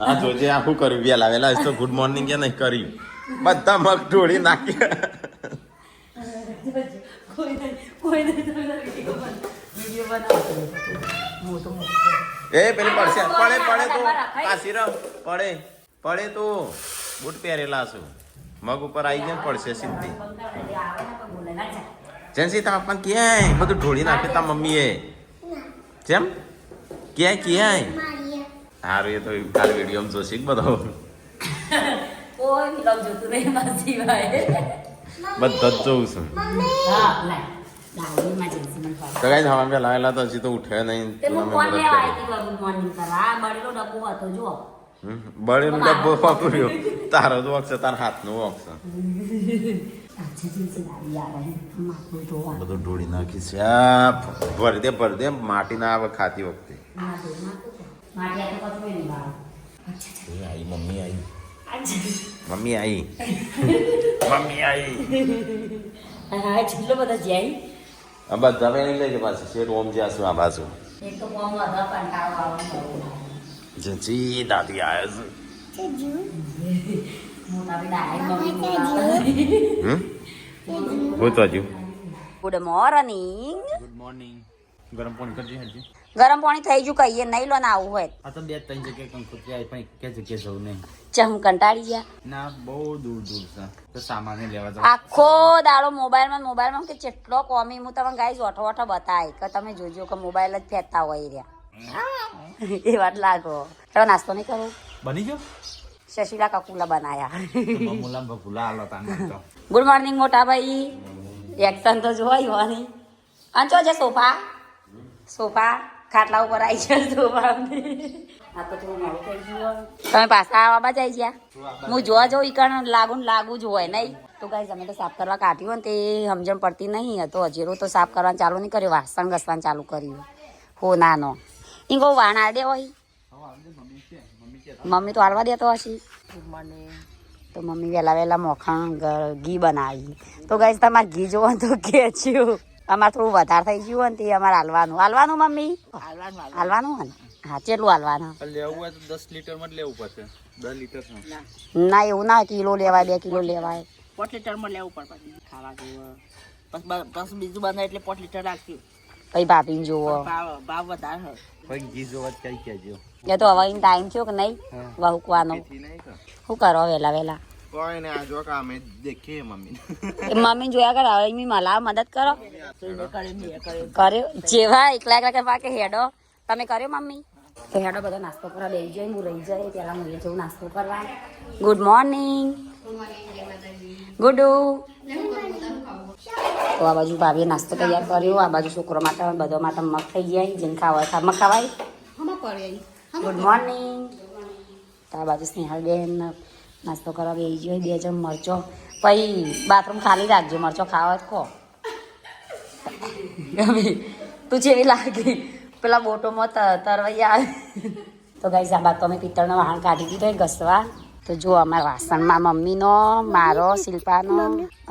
હા જોજે આખું કર્યું વેલા વેલા તો ગુડ મોર્નિંગ કે નહીં કર્યું બધા મગ ઢોળી નાખ્યા એ પેલી પડશે પડે પડે તો કાશી રહ પડે પડે તો બૂટ પહેરેલા છું મગ ઉપર આવી જાય પડશે સીધી જેનસી તમે પણ ક્યાંય બધું ઢોળી નાખ્યું તા મમ્મીએ જેમ ક્યાંય સારું એ તો કાલ વિડીયો જોશી બધો બધા જ જોઉં છું તો કઈ હવા પેલા લાવેલા તો હજી તો ઉઠે નહીં બળેલો ડબ્બો વાપર્યો તારો જ વોક છે તારા હાથનો વોક છે બધું ઢોળી નાખી છે ભરી દે માટી ના આવે ખાતી વખતે आई मम्मी आई मम्मी आई मम्मी आई હા છેલ્લો બધા જાય આ બધા વેણી લઈ પાછી શેર ઓમ જાસુ આ બાજુ એક તો કોમ વધા કંટાળો આવવાનો જજી દાદી આયા છે મોટા મમ્મી હું તો હજુ ગુડ મોર્નિંગ ગરમ પાણી કરજે હજી ગરમ પાણી થઈ ગયું કહીએ નહીં લો ના આવું હોય આ તો બે ત્રણ જગ્યાએ કંકોત્રી આવી પણ કે જગ્યાએ જવું નહીં ચમ કંટાળી ગયા ના બહુ દૂર છે તો સામાન લેવા જાવ આખો દાડો મોબાઈલમાં કે કેટલો કોમી હું તમને ગાઈસ ઓઠો બતાય કે તમે જોજો કે મોબાઈલ જ ફેંકતા હોય રહ્યા એ વાત લાગો તો નાસ્તો નહીં કરો બની ગયો શશીલા કકુલા બનાયા મુલામ ભૂલા આલો તાને તો ગુડ મોર્નિંગ મોટા ભાઈ એક્શન તો જોઈ હોની અંચો છે સોફા ખાટલા ઉપર આવી છે સોફા આ તો થોડું મોડું થઈ ગયું તમે પાછા આવવા જાય ગયા હું જોવા જઉં ઈકણ લાગુ જ હોય નહીં તો ગાઈસ અમે તો સાફ કરવા કાઢ્યું ને તે સમજણ પડતી નહીં તો હજીરો તો સાફ કરવાનું ચાલુ નહીં કર્યું વાસણ ઘસવાનું ચાલુ કર્યું હો નાનો ઈ કહું વાણ આ દે હોય મમ્મી તો હાલવા દેતો હશે તો મમ્મી વહેલા મોખણ ઘી બનાવી તો ગાઈસ તમારે ઘી જોવાનું તો ખેંચ્યું અમારે થોડું વધારે થઈ ગયું ને તે અમારે હાલવાનું મમ્મી હાલવાનું હોય ને હા કેટલું હાલવાનું લેવું હોય તો 10 લીટર માં લેવું પડશે 10 લીટર ના એવું ના કિલો લેવાય 2 કિલો લેવાય 5 લીટર માં લેવું પડે ખાવા જેવું પછી બીજું બને એટલે 5 લીટર રાખ્યું પછી ભાભીને જોવો ભાવ વધારે પછી ઘી જોવા કઈ કેજો એ તો હવે ટાઈમ થયો કે નહીં વહુકવાનો શું કરો વહેલા કોઈ ને આ જો કામે દેખીએ મમ્મી મમ્મી જોયા કરે હવે એમની મલા મદદ કરો કર્યો જેવા એકલા પાકે હેડો તમે કર્યો મમ્મી તો હેડો બધો નાસ્તો કરવા બેસી જાય હું રહી જાય પેલા હું જવું નાસ્તો કરવા ગુડ મોર્નિંગ ગુડુ તો આ બાજુ ભાભીએ નાસ્તો તૈયાર કર્યો આ બાજુ છોકરો માટે બધો માટે મગ થઈ જાય જેને ખાવા મગ ખવાય ગુડ મોર્નિંગ તો આ બાજુ સ્નેહાલબેન નાસ્તો કરવા બેસી ગયો 2 ચમ મરચો પછી બાથરૂમ ખાલી રાખજો મરચો ખાવા જ કહો તું જેવી લાગી પેલા બોટોમાં તરવૈયા તો ગાઈસ આ બાદ તો અમે પિત્તળનો વાહણ કાઢી દીધો ઘસવા તો જો અમારા વાસણમાં મમ્મીનો મારો શિલ્પાનો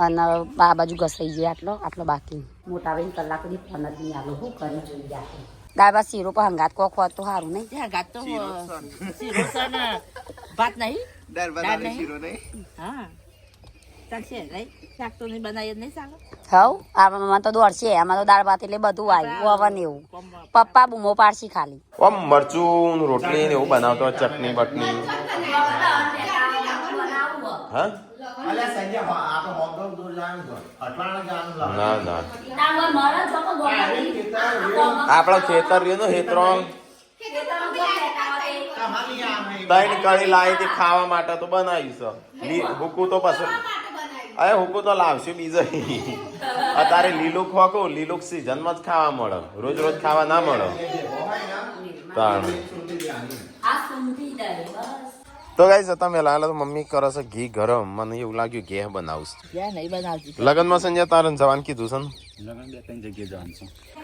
અને આ બાજુ ઘસાઈ ગયો આટલો બાકી મોટા ભાઈ કલાક સુધી ફોન જ નહીં આલો શું કરી જોઈ જાય દાળ ભાત શીરો પર હંગાત કોક હોત તો સારું નહીં હંગાત તો શીરો છે ને ભાત નહીં દાળ ભાત શીરો નહીં હા ચાલશે નહીં શાક તો નહીં બનાવી નહીં ચાલો હવ આમાં તો દોડશે આમાં તો દાળ ભાત એટલે બધું આવ્યું ઓવન એવું પપ્પા બૂમો પાડશી ખાલી ઓમ મરચું રોટલી ને એવું બનાવતો ચટણી બટની હા ના આપડો ખેતર રહ્યો ને ખેતરો 3 કળી લાવી હતી ખાવા માટે તો બનાવીશ હુકું તો પછી અરે હુકું તો લાવશું બીજો અત્યારે લીલું ખોખું લીલું સીઝનમાં જ ખાવા મળે રોજ ખાવા ના મળે તો ગાઈસ તમે લાલા તો મમ્મી કરે છે ઘી ગરમ મને એવું લાગ્યું ઘે બનાવું નહીં બનાવતી લગનમાં સંજય તારે જવાનું કીધું છે ને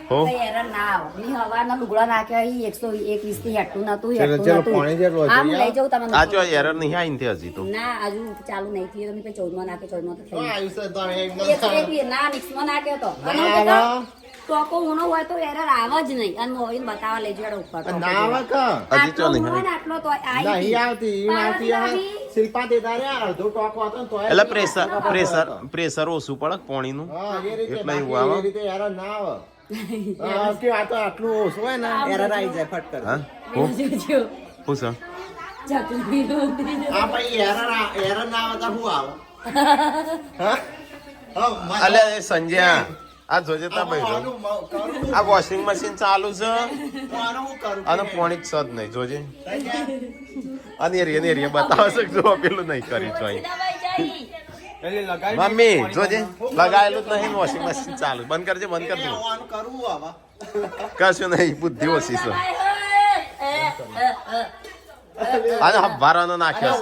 હો કઈ એરર ના આવો ની હવાના લુગડા નાખ્યા ઈ 121 થી હેઠું નતું ચલો, ચલો, પાણી જેટલું હતું આમ લઈ જાઉં તમે આ જો એરર નહીં આઈ ને હજી તો ના હજુ ચાલુ નહીં થયું તમે 14 માં નાખ્યો 14 માં તો થઈ ગયું. આવ્યું છે તો એકદમ 121 ના મિક્સમાં નાખ્યો તો અને હું કહેતો, ટોકો ઊનો હોય તો એરર આવે જ નહીં અને મોવીને બતાવવા લઈ જવાડો ઉપર ટોકો ના આવે કા હજી તો આટલો નહીં ઊનો હોય ને આટલો તો આવી નહીં આવતી ઈ આવતી આ શિલ્પા દેતા રે અડધો ટોકો હતો ને તોય એટલે પ્રેશર ઓછું પડે પાણીનું હા એ રીતે એટલે એવું બાકી આવે? એ રીતે એરર ના આવે હા, કે આ તો આટલું ઓછું હોય ને એરર આવી જાય ફટ કરે હા હું જોજો શું છે ચકલી ઉતરી આ ભાઈ એરર ના આવે તો શું આવે હા હા અલે એ સંજ્યા આ જોજે તા ભાઈ કરું આ વોશિંગ મશીન ચાલુ છે હું કરું અને પોણી જ સદ નહીં જોજે અને એરિયા બતાવે છે જો પેલું નહીં કરી છો અહીં મમ્મી જોજે લગાયેલું જ નહીં વોશિંગ મશીન ચાલુ બંધ કરજે બંધ કરજે આનું કરવું આવા કશું નહીં બુદ્ધિ ઓછી છે અને હવારાનો નાખ્યો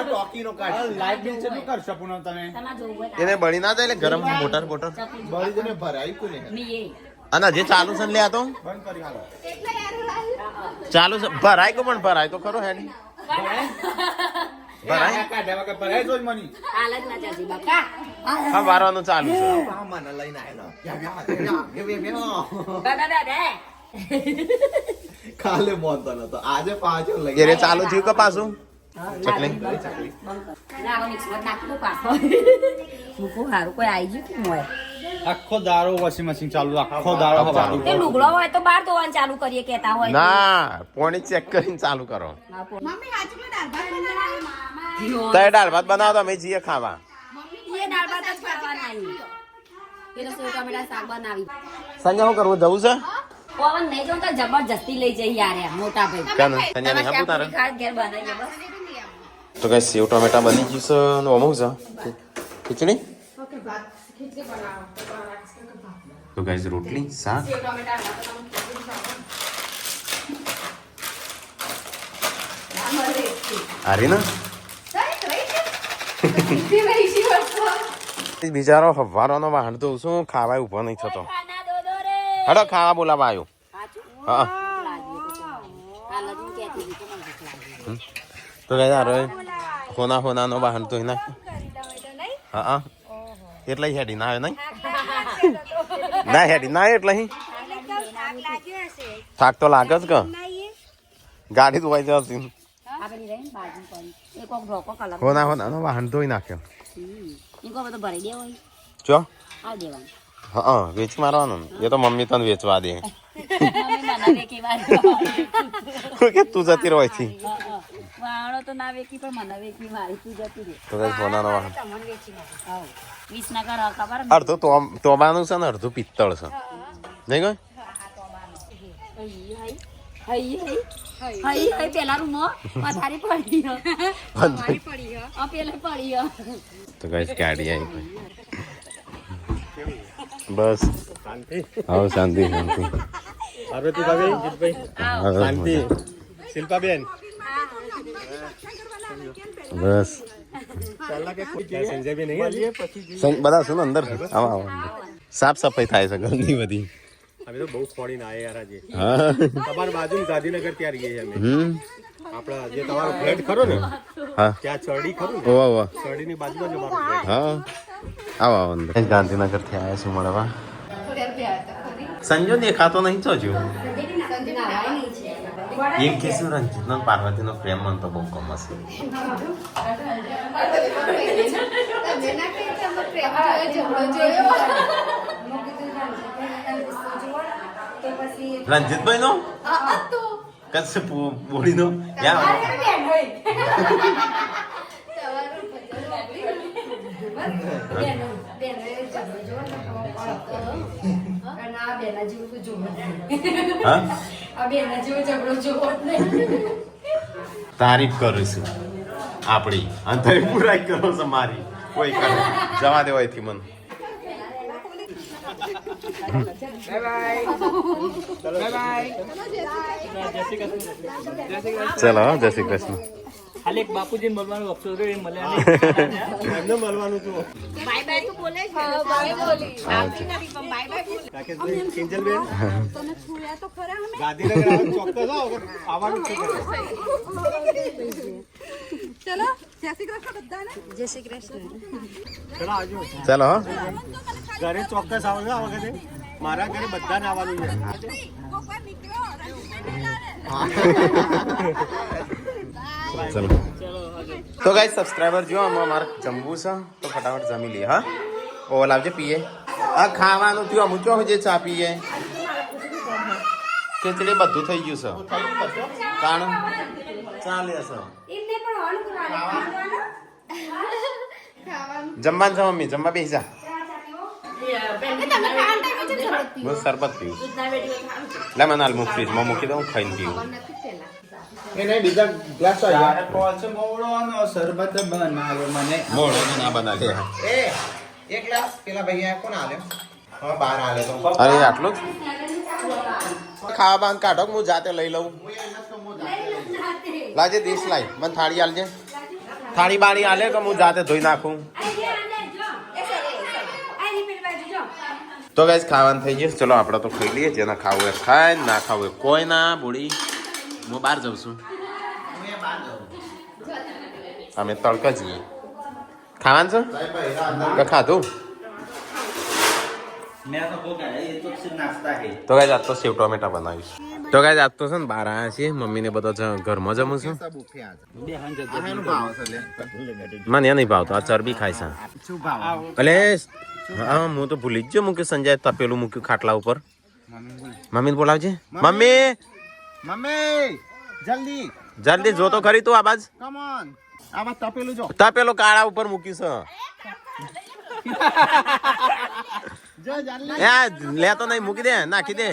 ટોકીનો કાઢ લાઈટ બિલ કેટલું કરશો પૂનમ તમે તમારે જોવું હોય છે એને બળી ના જાય એટલે ગરમ મોટર બળી જને ભરાય કોને મી એ અને હજી ચાલુ છે ને લે આ તો બંધ કરી હાલો ચાલુ છે ભરાય કો પણ ભરાય તો ખરો હેડ ભરાય કાઢ્યા વગર ભરાય જો જ મની હાલ જ ના ચાલતી બાકા હવારાનું ચાલુ છે મને લઈને આવેલો દાદા દે કાલે મોનતો નતો આજે પાછો લઈ એરે ચાલુ થયું કે પાછું ચકલી ના હવે મિક્સમાં નાખી દો પાછો મૂકું હારું કોઈ આવી ગયું કે મોય આખો દારો વોશિંગ મશીન ચાલુ આખો દારો ચાલુ તે લુગડો હોય તો બહાર ધોવાનું ચાલુ કરીએ કેતા હોય ના પોણી ચેક કરીને ચાલુ કરો મમ્મી તો એ દાળ ભાત બનાવો તો અમે જઈએ ખાવા એ દાળ ભાત જ ખાવાના અહીં. એ તો સેવ ટામેટા શાક બનાવી સંજય શું કરવું જવું છે પવન નહીં જાઉં તો જબરજસ્તી લઈ જઈ યાર એમ, મોટા ભાઈ કાન સંજય નહીં આપું તારે ખાસ ઘેર બનાવીએ બસ તો કઈ સેવ ટમેટા બની ગયું છે ને ઓમું છે ખીચડી તો ગાઈસ રોટલી શાક અરે ના બિચારો હવારોનો વાહન તો શું ખાવાય ઉભો નહીં થતો ખાના દો દો રે હડો ખાવા બોલાવા આવ્યો હા તો કઈ યાર હોનાનો વાહન તો નાખ હા એટલે હેડી ના આવે નહીં ના હેડી ના એટલે થાક તો લાગે જ કે ગાડી ધોવાઈ જતી આપણી રહી બાજુ પડી એક કોક ઢોકો કલર હોનાનો વાહન ધોઈ નાખ્યો ઈ કો બધું ભરી દેવો ચો આ દેવાનું હા વેચી મારવાનું ને. એ તો મમ્મી તને વેચવા દે મમ્મી બનાવે કે વાર કે તું જતી રહો છે વાણો તો ના વેકી પણ મને વેકી મારી તું જતી રે તો કઈ હોનાનો વાહન તમને વેચી નાખ 20 ના કર ખબર અડધું તોબાનું છે ને અડધું પિત્તળ છે નહીં ગઈ હઈ પેલા રૂમો પથારી પડી અમારી પડી આ પેલે પડી તો કઈ ગાડી આવી બસ હા શાંતિ શાંતિ પાર્વતી ભાભી જીતભાઈ શાંતિ શિલ્પાબેન બસ સંજયભાઈ નહીં આવીએ પછી બધા શું અંદર આવો સાફ સફાઈ થાય છે ઘરની બધી અમે તો બહુ ખોડીને આયા યાર આજે હા તમારી બાજુ ગાંધીનગર ત્યાં રહીએ અમે આપણા જે તમારો ફ્લેટ ખરો ને હા ત્યાં ચરડી ખરું ને ઓવા ઓવા ચરડીની બાજુમાં જ અમારો ફ્લેટ હા આવો આવો અંદર ગાંધીનગર થી આવ્યા છું મળવા સંજો દેખાતો નહીં તો જો એમ કે શું રંજીત નો પાર્વતી નો પ્રેમ મન તો બહુ કમ હશે રંજીતભાઈ નો કશે બોડી નો તારીફ કરું છું આપણી અને બુરાઈ કરો છો મારી કોઈ કરે જવા દેવાય થી મને ચલો જય શ્રી કૃષ્ણ ખાલી એક બાપુજીને બોલવાનું અફસોસ રહ્યો, એ મળ્યા એમને મળવાનું હતું બાય બાય તો બોલે છે બાય બોલી આવતી રાકેશભાઈ કિંજલબેન ગાંધીનગર આવવાનું ચોક્કસ આવો આવવાનું છે ચલો જય શ્રી કૃષ્ણ બધાને જય શ્રી કૃષ્ણ ચલો આવજો ચાલો હો ઘરે ચોક્કસ આવજો આ વખતે મારા ઘરે બધાને આવવાનું છે કોકવાર નીકળો ચલો તો ગાઈસ સબસ્ક્રાઇબર જો અમારે જમવું છે તો ફટાફટ જમી લઈએ હા ઓ લાવજે પીએ આ ખાવાનું થયું અમુક ચો જે ચા પીએ ખીચડી બધું થઈ ગયું છે કારણ ચાલે છે જમવાનું છે મમ્મી જમવા બેસી જા હું શરબત પીવું લે મને હાલ ફ્રીજમાં મૂકી દઉં ખાઈને પીવું એ નહીં બીજા ગ્લાસ આવ્યા મોડો ના બનાવે એક ગ્લાસ પેલા ભૈયા કોણ આલ્યો હા બાર આલે તો અરે આટલું જ ખાવા બાંધ કાઢો હું જાતે લઈ લઉં લાજે દેશ લાઈ મને થાળી આલજે થાળી બાળી આલે કે હું જાતે ધોઈ નાખું તો ગાઈસ ખાવાનું થઈ ગયું ચલો આપણે તો ખાઈ લઈએ જેને ખાવું એ ખાય ના ખાવું એ કોઈ ના બોડી હું બહાર જાઉં છું અમે તડકા જઈએ ખાવાનું છે કે ખાધું તો ગાઈસ આજ તો સેવ ટોમેટા બનાવીશ તો ગાઈસ આજ તો છે ને બહાર આવ્યા છીએ મમ્મીને બધા ઘરમાં જમું છું મને એ નહીં ભાવતો આ ચરબી ખાય છે એટલે હા હું તો ભૂલી જ ગયો મૂક્યું સંજય તપેલું મૂક્યું ખાટલા ઉપર મમ્મીને બોલાવજે મમ્મી મમ્મી જલ્દી જલ્દી જો તો ખરી તું આ બાજ કમ ઓન આમાં તપેલું જો તપેલું કાળા ઉપર મૂક્યું જો જલ્દી છે લે તો નહીં મૂકી દે નાખી દે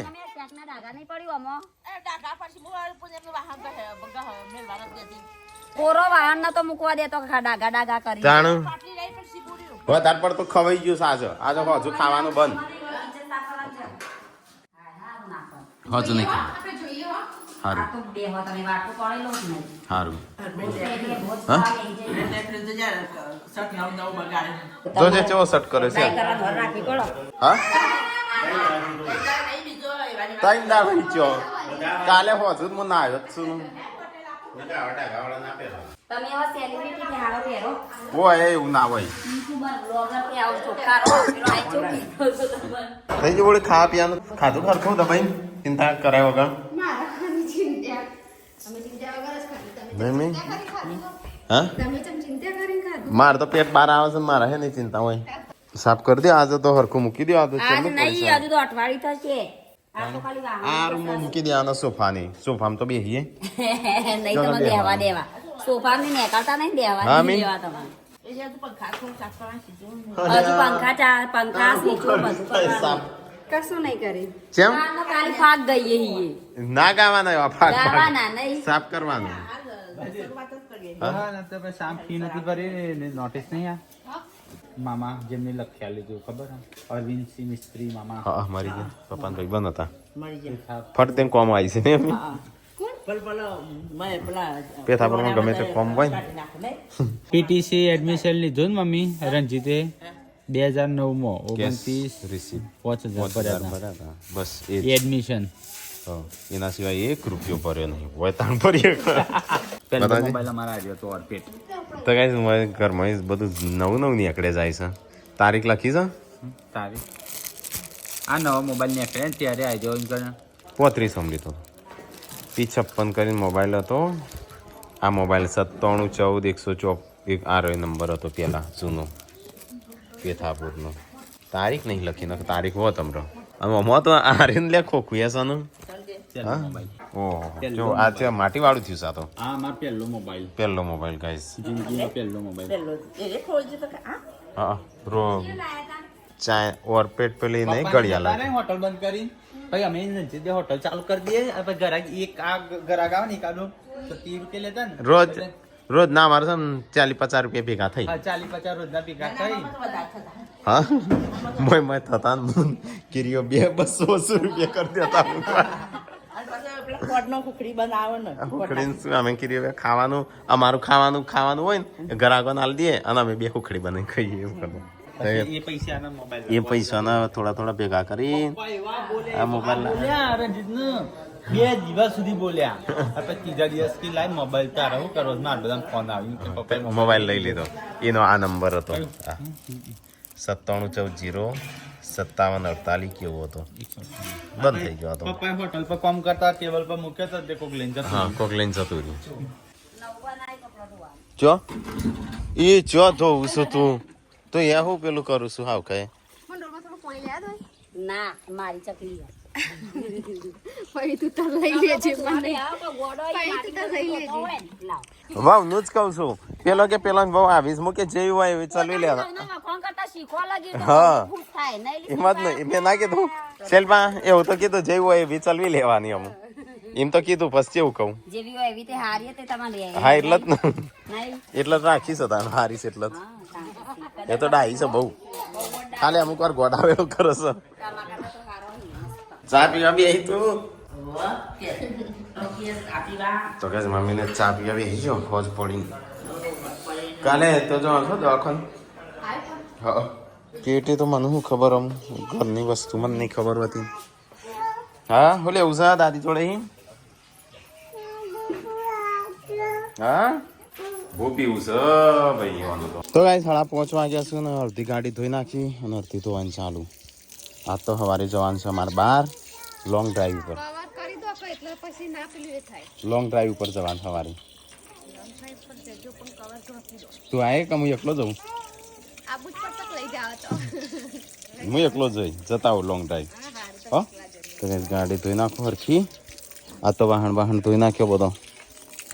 કોરો વાહન ના તો મૂકવા દે તો ડાગા ડાગા કરી જાણું વધારે પડતું ખવાઈ ગયું સાજો આજે હજુ ખાવાનું બંધ હજુ નહીં ખાવું સારું સારું જોજે કેવો સટ કરે છે હા ટાઈમ ના ભાઈ ચો કાલે હજુ જ હું ના આવ્યો જ છું તમે હવે સેલિબ્રિટી કે હારો પહેરો ઓય એવું ના હોય યુટ્યુબર બ્લોગર કે આવો ચોખ્ખા રહો પેલો આઈ ચોખી થઈ ગયું બોલે ખાવા પીવાનું ખાધું ખરખું દબાઈ ચિંતા કરાય વગર નહીં હા મારે તો પેટ બહાર આવે છે મારે હે નહીં ચિંતા હોય સાફ કરી દે આજે તો હરખું મૂકી દો આજે આજ નહીં હજુ તો અઠવાડિયું થશે આ તો ખાલી વાહન આ રૂમમાં મૂકી દે આના સોફાની સોફામાં તો બેસીએ નહીં તમે બેહવા દેવા સોફા ની નેકાળતા નહીં બેહવા હા, નહીં મીન. દેવા તમારે હજુ પંખા સ્વીચો બધું કરવાનું. કશું નહીં કરી કેમ આનો ખાલી ફાક ગઈએ હીએ ના ગાવાના એવા ફાક ફાક. ગાવાના નહીં સાફ કરવાનું શામ ફી નથી ભરી નોટિસ નહીં આ મામા જેમને લખ્યા લીધું ખબર અરવિંદ સિંહ મિસ્ત્રી મામા હા મારી જે પપ્પાના ભાઈ બંધ હતા મળી જાય ફટ તેમ કોમ આવી છે ને એમ. પેથા પર ગમે તે કોમ હોય ને. પીટીસી એડમિશન લીધું ને મમ્મી રંજીતે 2009 માં કેસ 29 રિસીપ 5000 ભર્યા હતા. ભર્યા હતા. બસ એ જ. એડમિશન હા. એના સિવાય 1 રૂપિયો ભર્યો નહીં હોય તાણ ભરીએ પહેલો બતાવજે. મોબાઈલ અમારા આવ્યો તો ઓરપેટ તો કઈ મારે ઘરમાં બધું નવું નવું નીકળે જાય છે તારીખ લખી છે તારી આ નવો મોબાઈલ નીકળે ને ત્યારે આવ્યો એમ કરે 35 સમજી તો P56 કરીને મોબાઈલ હતો આ મોબાઈલ 9714 104 આ રહ્યો નંબર હતો પેલા જૂનો પેથાપુરનો તારીખ નહીં લખી નાખ તારીખ હો તમરો અને આમાં તો આર્યન લે ખોખું એસાનું પહેલો મોબાઈલ ઓહો જો આ છે માટી વાળું થયું સાતો આ મારો પહેલો મોબાઈલ પહેલો મોબાઈલ ગાઈસ જિંદગીનો પહેલો મોબાઈલ હા રો ચાય ઓરપેટ પેલી નહીં ઘડિયાળ તારે હોટલ બંધ કરી ભાઈ અમે નજીક હોટલ ચાલુ કરી દઈએ પછી ઘરાક એક આ ઘરાક આવે ને એકાદું તો 30 રૂપિયા લેતા ને રોજ રોજ ના મારે છે ને 40-50 રૂપિયા ભેગા થઈ હા 40-50 રોજના ભેગા થઈ હા મોય થતા ને કિરીઓ 200-200 રૂપિયા કરી દેતા પેલા ગોળનો ખુખડી બનાવે ને ખુખડીને શું અમે કીધું હવે ખાવાનું અમારું ખાવાનું હોય ને ગ્રાહકોને આલી દઈએ અને અમે 2 ખુખડી બનાવી ખાઈએ એવું કરવું. એ પૈસાના મોબાઈલ એ પૈસાના થોડા ભેગા કરી આ મોબાઈલ બોલ્યા રણજીતનું 2 દિવસ સુધી બોલ્યા આપણે ત્રીજા દિવસ કે લાઈ મોબાઈલ તારા હું કરો મારા બધા ફોન આવ્યું કે પપ્પાએ મોબાઈલ લઈ લીધો. એનો આ નંબર હતો 97405748 કેવો હતો, બંધ થઈ ગયો હતો. પપ્પાએ હોટલ પર કામ કરતા ટેબલ પર મૂક્યો તો તે કોક લઈને જતો હા કોક લઈને જતું રહ્યું. ચો એ ચો ધોવું છું તું તો એ હું પેલું કરું છું હાવ કઈ મંડળમાં થોડું પાણી લેવા દો. ના મારી ચકલી પછી તું તાર લઈ લેજે મને. પછી તું તાર લઈ લેજે. વાવ નું જ કહું છું. પેલો કે પેલો બહુ આવીશ મૂકે જેવી હોય એવી ચલવી લેવા. ફોન કરતા શીખવા લાગી તો હા. ખુશ થાય નહીં એમાં જ નહીં મેં ના કીધું શેલ્પા એવું તો કીધું જેવી હોય એવી ચલવી લેવાની અમુક એમ તો કીધું પછી એવું કહું. જેવી હોય એવી તે હારી તે તમારે હા એટલે જ ને નહીં એટલે જ રાખીશ હતા હારીશ એટલે જ એ તો ડાહી છે બહુ ખાલી અમુક વાર ગોડાવેલો કરો છો. ચા પીવા બી આવી તું તો કે મમ્મીને ચા પીવા બી આવી જો હોજ પડી કાલે તો જો આખો દવાખાન હા કેટી તો મને શું ખબર આમ ઘરની વસ્તુ મને નહીં ખબર હતી. હા હું લેવું છે દાદી જોડે હા બહુ પીવું છે ભાઈ તો ગાઈ 5:30 વાગ્યા છે ને અડધી ગાડી ધોઈ નાખી અને અડધી ધોવાની ચાલુ. આજ તો સવારે જવાનું છે અમારે બહાર લોંગ ડ્રાઈવ ઉપર. કવર કરી દો કે એટલે પછી ના પેલું એ થાય. લોંગ ડ્રાઈવ ઉપર જવાનું સવારે. જો પણ કવર ઢોકી દો. તું આય કે હું એકલો જઉં? આબુ જ પર તક લઈ જાવ તો. હું એકલો જઈ જતા આવું લોંગ ડ્રાઈવ. હો તો ગાડી ધોઈ નાખો હરખી. આ તો વાહન ધોઈ નાખ્યો બધો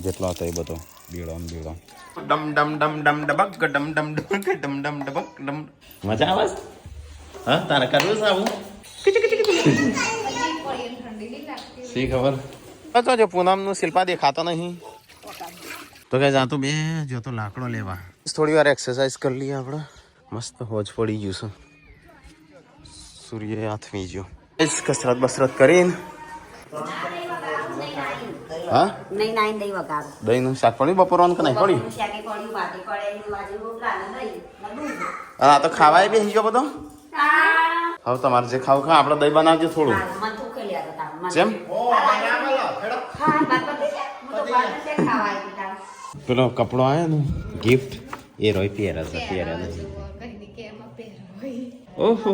જેટલો હતો એ બધો બીડો ને બીડો. ડમ ડમ ડમ ડમ ડબક ડમ ડમ ડબક ડમ ડમ ડબક ડમ. મજા આવે છે? હા તારે કરવું છે આવું? શી ખબર તો જો પૂનમનું શિલ્પા દેખાતો નહીં તો કે જાતું બે જો તો લાકડો લેવા થોડી વાર એક્સરસાઇઝ કરી લઈએ આપણે. મસ્ત હોજ પડી ગયું છે, સૂર્ય આથમી ગયો. કસરત બસરત કરીને હા નહીં નાઈ દઈ વગાડો દહીંનું શાક પડ્યું બપોરવાનું કે નહીં પડ્યું? શાકે પડ્યું વાટી પડે વાજી રોટલા ને દહીં આ તો ખાવાય બેસી ગયો બધો. હવે તમારે જે ખાવું ખા આપણે દહીં બનાવજો થોડું. મન તો ખાઈ લ્યા હતા જેમ હા બાપા હું તો બાર છે ખાવાય દીધા પેલો કપડો આવ્યો ને ગિફ્ટ એ રોય પહેરા છે પહેરા નથી. કહીને કે એમાં પહેરો. ઓહો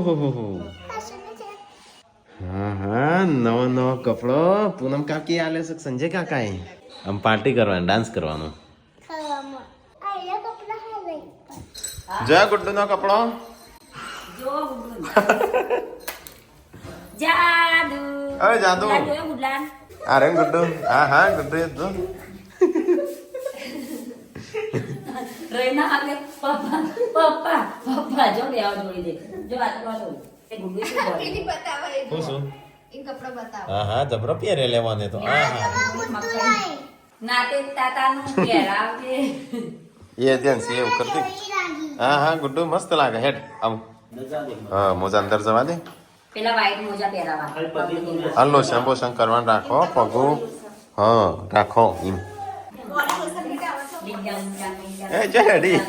હા નવો કપડો પૂનમ કાકી આલે છે સંજય કાકા આમ પાર્ટી કરવાની ડાન્સ કરવાનો. જય ગુડ્ડુ નો કપડો જો જાદુ અરે જાદુ જોયો ગુડલાન અરે ગુડ્ડુ હા ગુડ્ડુ એ તો રેના આગે પપ્પા જો બેવા જોડી દે જો આ તો જોડી તે ગુડુ શું બોલે એની બતાવો એ હું શું એ કપડો બતાવો. હા જબરો પહેરે લેવાને તો નાતે તાતાનું પહેરાવજે એ એજન્સી એવું કરતી. હા ગુડ્ડુ મસ્ત લાગે હેડ આમ હા મોજા અંદર જવા દે. પેલા વ્હાઈટ મોજા પહેરાવા હાલો શેમ્પો કરવાનું રાખો પગું હા રાખો એમ એ જડી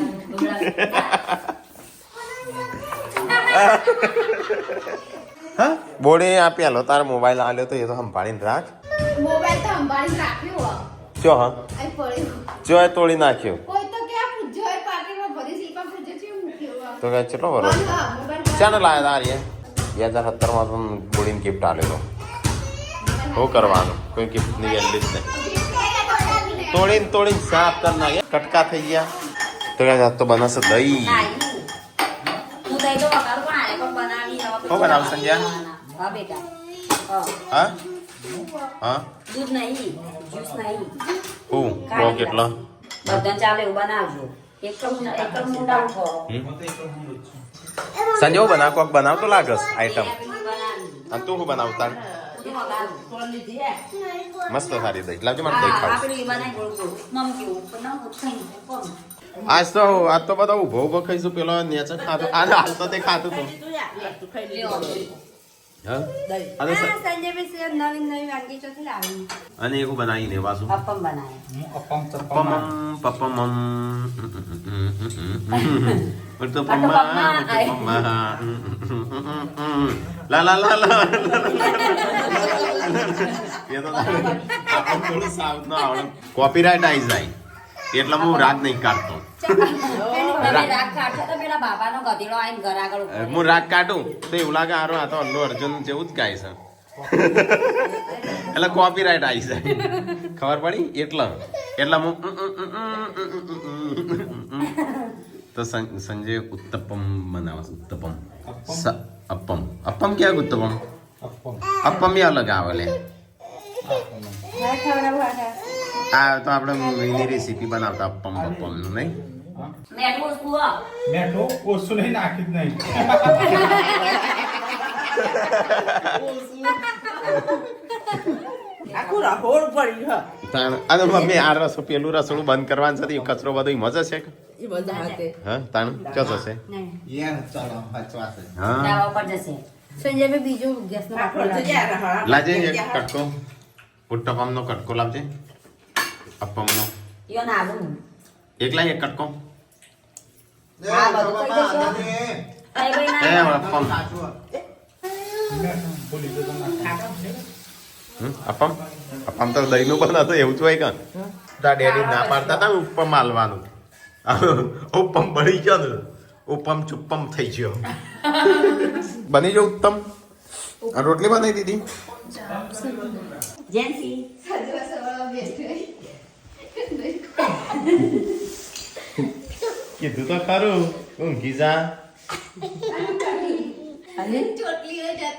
હા બોડે આ પેલો તારો મોબાઈલ આલ્યો તો એ તો સંભાળીને રાખ. મોબાઈલ તો અંબાડી રાખ્યો હો. ચો હા આ પડ્યો. ચો એ તોડી નાખ્યો કોઈ તો કે પૂછજો એ પાર્ટીમાં ભરી શિલ્પા પૂછે છે મૂક્યો. તો કે કેટલો વરસ હા મોબાઈલ ચાલો લાયા તારી 2017 માં તો બોડીને ગિફ્ટ આલેલો. શું કરવાનું કોઈ ગિફ્ટની વેલ્યુ જ નહીં. તોડીને સાફ કરી નાખ્યા કટકા થઈ ગયા. તો કે તો બનશે દહીં. હું દહીં તો વગાડું પણ આને પણ બનાવી શું બનાવું સંજ્યા? હા બેટા હા દૂધ નહીં જ્યુસ નહીં હું બહુ કેટલો બધા ચાલે એવું બનાવજો એક મુંડા ઉઠો સંજય હું બનાવ કોક બનાવતો લાગસ આઈટમ અને તું શું બનાવતા મસ્ત સારી દહીં લાવજો મને દહીં ખાવું. આજ તો બધા ઉભો ખાઈશું પેલો નેચર ખાતું આ હાલ તો તે ખાતું હતું હા અને સ- સંજયભાઈ સેવ નવી નવી વાનગી ચોથી લાવી અને એવું બનાવીને પાછું અપમ બનાવે અપમ ચપ્પમ પપમ લા લા લા લા એ તો આપણને થોડું સાઉથ નો આવડે કોપીરાઇટ આવી જાય એટલે હું રાગ નહીં કાઢતો તમે રાગ કાઢશો તો પેલા બાપાનો ગધેડો આવીને ઘર આગળ ઉભો રહે. હું રાગ કાઢું તો એવું લાગે હારો આ તો અલ્લુ અર્જુન જેવું જ ગાય છે એટલે કોપીરાઇટ આવી જાય ખબર પડી એટલે હું તો સંજય ઉત્તપમ બનાવે છે ઉત્તપમ અપમ અપમ ક્યાં ઉત્તપમ અપમ એ અલગ આવે લે આ તો આપણે એની રેસીપી બનાવતા અપમ બપમ નું નહીં મેઠું કુવો. મેં તો ઓછું નહીં નાખી જ નહીં આખું રહોડ પડ્યું હા અને મમ્મી આ પેલું રસોડું બંધ કરવાનું છે તો એ કચરો બધો મજા છે કે એ બધા હાથે હા તાણ ચસ હશે યાર ચાલો બચવાશે હા દાવા ઉપર જશે. સંજયભાઈ બીજું ગેસનો બાટલો લાવી. લાજે એક કટકો ઉત્તપમ નો કટકો લાવજે અપમ નો યો ના આવું. એકલા એક કટકો હા, બધું થઈ જશે. કઈ ભાઈ એ ના અપમ અપમ અપમ તો દહીં નું પણ હતું એવું જ હોય કે તાર ડેડી ના પાડતા હતા ને ઉપમ માલવાનું ઉપમ બળી ગયો ને ઉપમ ચુપ્પમ થઈ ગયો બની ગયો ઉત્તમ આ રોટલી બનાવી દીધી જેન્સી કીધું તો ખરું ઊંઘી જા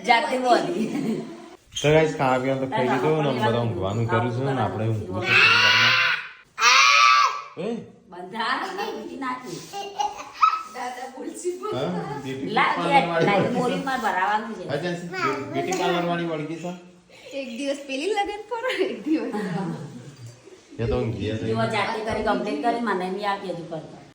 જાતે બોલી. તો ગાઈસ ખાવા પીવાનું તો ખાઈ લીધું ને બધા ઊંઘવાનું કરું છું ને આપણે ઊંઘવું છે એ બધા નાખી નાખી. હા બ્યુટી લા પાર્લર લાઈટ બોરીમાં ભરાવાનું છે. બ્યુટી પાર્લર વાળી વળગી છે એક દિવસ પેલી લગન પર એક દિવસ એ તો ઊંઘી હશે જુઓ જાતે કરી કમ્પ્લીટ કરી મને બી આપી હજુ કરતા.